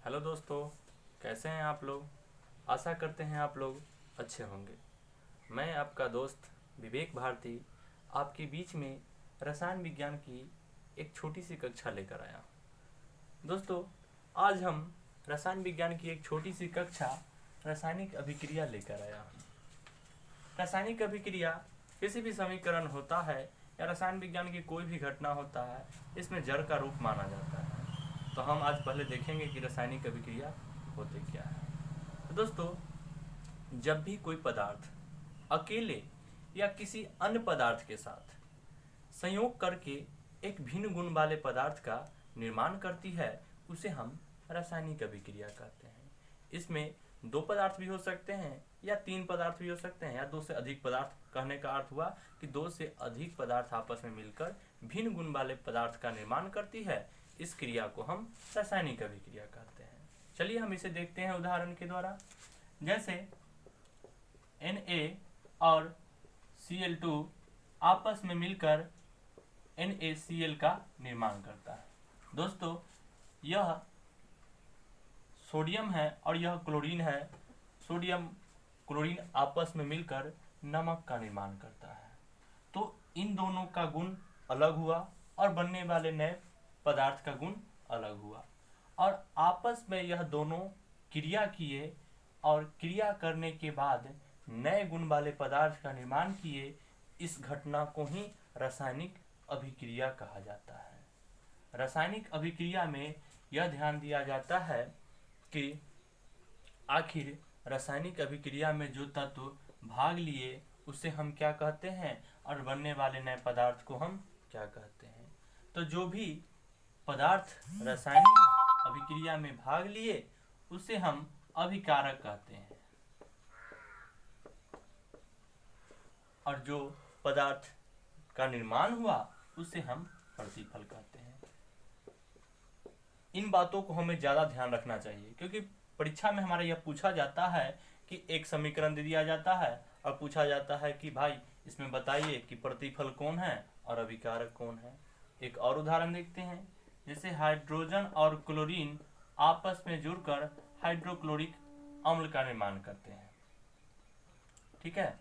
Hello दोस्तों, कैसे हैं आप लोग। आशा करते हैं आप लोग अच्छे होंगे। मैं आपका दोस्त विवेक भारती आपके बीच में रसायन विज्ञान की एक छोटी सी कक्षा लेकर आया हूँ। दोस्तों, आज हम रसायन विज्ञान की एक छोटी सी कक्षा रासायनिक अभिक्रिया लेकर आया हूँ। रासायनिक अभिक्रिया किसी भी समीकरण होता है या रसायन विज्ञान की कोई भी घटना होता है, इसमें जड़ का रूप माना जाता है। तो हम आज पहले देखेंगे कि रासायनिक अभिक्रिया होते क्या है। तो दोस्तों, जब भी कोई पदार्थ अकेले या किसी अन्य पदार्थ के साथ संयोग करके एक भिन्न गुण वाले पदार्थ का निर्माण करती है, उसे हम रासायनिक अभिक्रिया कहते हैं। इसमें दो पदार्थ भी हो सकते हैं या तीन पदार्थ भी हो सकते हैं, या दो से अधिक पदार्थ। कहने का अर्थ हुआ कि दो से अधिक पदार्थ आपस में मिलकर भिन्न गुण वाले पदार्थ का निर्माण करती है। इस क्रिया को हम रासायनिक अभिक्रिया कहते हैं। चलिए हम इसे देखते हैं उदाहरण के द्वारा। जैसे Na और Cl2 आपस में मिलकर NaCl का निर्माण करता है। दोस्तों, यह सोडियम है और यह क्लोरीन है। सोडियम क्लोरीन आपस में मिलकर नमक का निर्माण करता है। तो इन दोनों का गुण अलग हुआ और बनने वाले नए पदार्थ का गुण अलग हुआ, और आपस में यह दोनों क्रिया किए और क्रिया करने के बाद नए गुण वाले पदार्थ का निर्माण किए। इस घटना को ही रासायनिक अभिक्रिया कहा जाता है। रासायनिक अभिक्रिया में यह ध्यान दिया जाता है कि आखिर रासायनिक अभिक्रिया में जो तत्व भाग लिए उसे हम क्या कहते हैं, और बनने वाले नए पदार्थ को हम क्या कहते हैं। तो जो भी पदार्थ रासायनिक अभिक्रिया में भाग लिए उसे हम अभिकारक कहते हैं, और जो पदार्थ का निर्माण हुआ उसे हम प्रतिफल कहते हैं। इन बातों को हमें ज़्यादा ध्यान रखना चाहिए, क्योंकि परीक्षा में हमारा यह पूछा जाता है कि एक समीकरण दे दिया जाता है और पूछा जाता है कि भाई इसमें बताइए कि प्रतिफल कौन है और अभिकारक कौन है। एक और उदाहरण देखते हैं। जैसे हाइड्रोजन और क्लोरीन आपस में जुड़कर हाइड्रोक्लोरिक अम्ल का निर्माण करते हैं। ठीक है,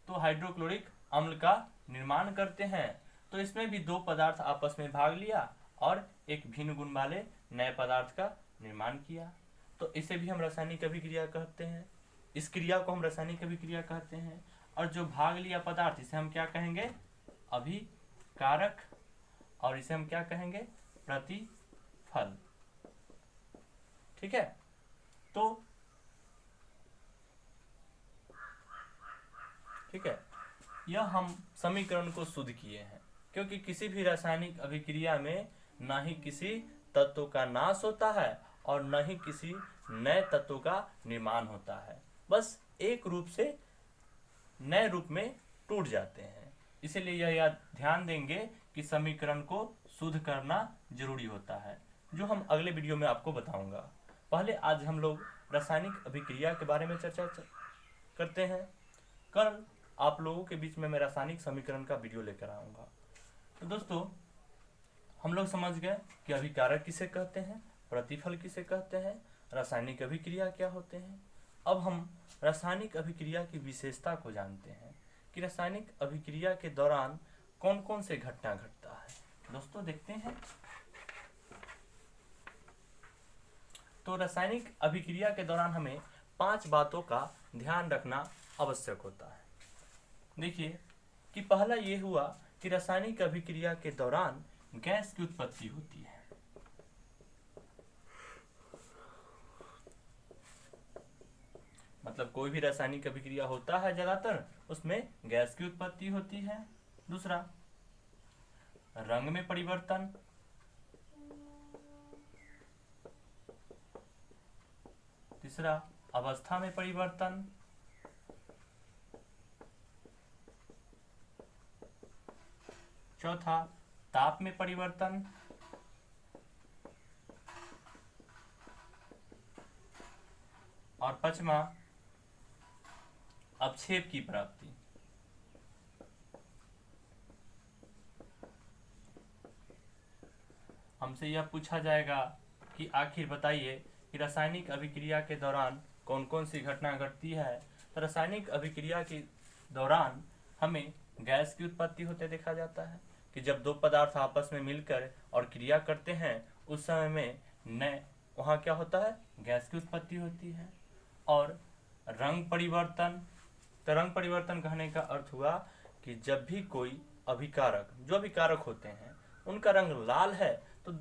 तो हाइड्रोक्लोरिक अम्ल का निर्माण करते हैं। तो इसमें भी दो पदार्थ आपस में भाग लिया और एक भिन्न गुण वाले नए पदार्थ का निर्माण किया। तो इसे भी हम रासायनिक अभिक्रिया कहते हैं। इस क्रिया को हम रासायनिक अभिक्रिया कहते हैं। और जो भाग लिया पदार्थ, इसे हम क्या कहेंगे, अभिकारक, और इसे हम क्या कहेंगे, प्रतिफल। ठीक है, तो ठीक है, यह हम समीकरण को शुद्ध किए हैं, क्योंकि किसी भी रासायनिक अभिक्रिया में न ही किसी तत्व का नाश होता है और न ही किसी नए तत्व का निर्माण होता है। बस एक रूप से नए रूप में टूट जाते हैं। इसीलिए यह ध्यान देंगे कि समीकरण को शुद्ध करना जरूरी होता है, जो हम अगले वीडियो में आपको बताऊंगा। पहले आज हम लोग रासायनिक अभिक्रिया के बारे में चर्चा करते हैं। कल आप लोगों के बीच में मैं रासायनिक समीकरण का वीडियो लेकर आऊँगा। तो दोस्तों, हम लोग समझ गए कि अभिकारक किसे कहते हैं, प्रतिफल किसे कहते हैं, रासायनिक अभिक्रिया क्या होते हैं। अब हम रासायनिक अभिक्रिया की विशेषता को जानते हैं कि रासायनिक अभिक्रिया के दौरान कौन कौन से घटना घटता है। दोस्तों देखते हैं। तो रासायनिक अभिक्रिया के दौरान हमें 5 बातों का ध्यान रखना आवश्यक होता है। देखिए कि पहला ये हुआ कि रासायनिक अभिक्रिया के दौरान गैस की उत्पत्ति होती है। मतलब कोई भी रासायनिक अभिक्रिया होता है, ज्यादातर उसमें गैस की उत्पत्ति होती है। दूसरा, रंग में परिवर्तन। तीसरा, अवस्था में परिवर्तन। चौथा, ताप में परिवर्तन। और पांचवा, अवक्षेप की प्राप्ति। हमसे यह पूछा जाएगा कि आखिर बताइए कि रासायनिक अभिक्रिया के दौरान कौन कौन सी घटना घटती है। तो रासायनिक अभिक्रिया के दौरान हमें गैस की उत्पत्ति होते देखा जाता है कि जब दो पदार्थ आपस में मिलकर और क्रिया करते हैं उस समय में न वहाँ क्या होता है, गैस की उत्पत्ति होती है। और रंग परिवर्तन, तो रंग परिवर्तन कहने का अर्थ हुआ कि जब भी कोई अभिकारक, जो अभिकारक होते हैं उनका रंग लाल है तो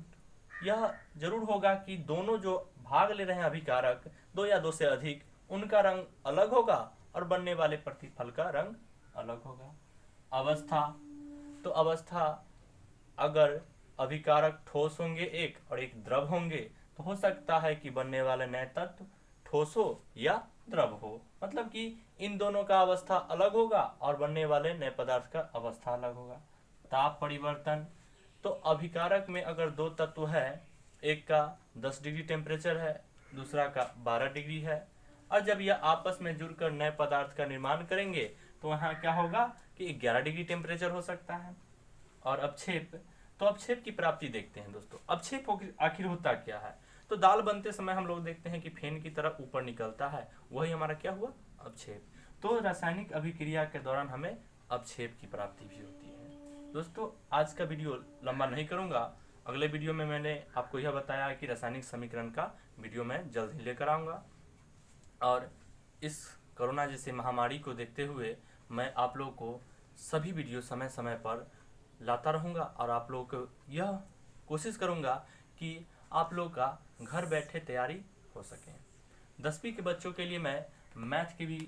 यह जरूर होगा कि दोनों जो भाग ले रहे हैं अभिकारक, दो या दो से अधिक, उनका रंग अलग होगा और बनने वाले प्रतिफल का रंग अलग होगा। अवस्था, तो अवस्था अगर अभिकारक ठोस होंगे एक और एक द्रव होंगे तो हो सकता है कि बनने वाले नए तत्व ठोस हो या द्रव हो, मतलब कि इन दोनों का अवस्था अलग होगा और बनने वाले नए पदार्थ का अवस्था अलग होगा। ताप परिवर्तन, तो अभिकारक में अगर दो तत्व है, एक का 10 डिग्री टेम्परेचर है, दूसरा का 12 डिग्री है, और जब यह आपस में जुड़कर नए पदार्थ का निर्माण करेंगे तो वहाँ क्या होगा कि 11 डिग्री टेम्परेचर हो सकता है। और अपक्षेप, तो अपक्षेप की प्राप्ति देखते हैं दोस्तों। अपक्षेप आखिर होता क्या है, तो दाल बनते समय हम लोग देखते हैं कि फेन की तरह ऊपर निकलता है, वही हमारा क्या हुआ, अपक्षेप। तो रासायनिक अभिक्रिया के दौरान हमें अपक्षेप की प्राप्ति भी होती है। दोस्तों आज का वीडियो लंबा नहीं करूंगा, अगले वीडियो में मैंने आपको यह बताया कि रासायनिक समीकरण का वीडियो मैं जल्द ही लेकर आऊँगा। और इस कोरोना जैसे महामारी को देखते हुए मैं आप लोगों को सभी वीडियो समय समय पर लाता रहूँगा और आप लोगों को यह कोशिश करूँगा कि आप लोग का घर बैठे तैयारी हो सके। 10वीं के बच्चों के लिए मैं मैथ की भी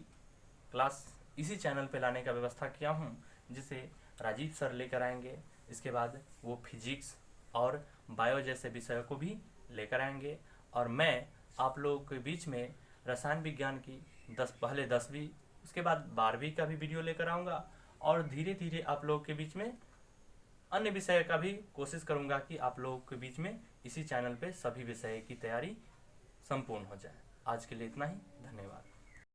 क्लास इसी चैनल पे लाने का व्यवस्था किया हूँ, जिसे राजीव सर लेकर आएंगे। इसके बाद वो फिजिक्स और बायो जैसे विषयों को भी लेकर आएंगे और मैं आप लोगों के बीच में रसायन विज्ञान की पहले 10वीं उसके बाद 12वीं का भी वीडियो लेकर आऊँगा और धीरे धीरे आप लोगों के बीच में अन्य विषय का भी कोशिश करूंगा कि आप लोगों के बीच में इसी चैनल पे सभी विषय की तैयारी संपूर्ण हो जाए। आज के लिए इतना ही, धन्यवाद।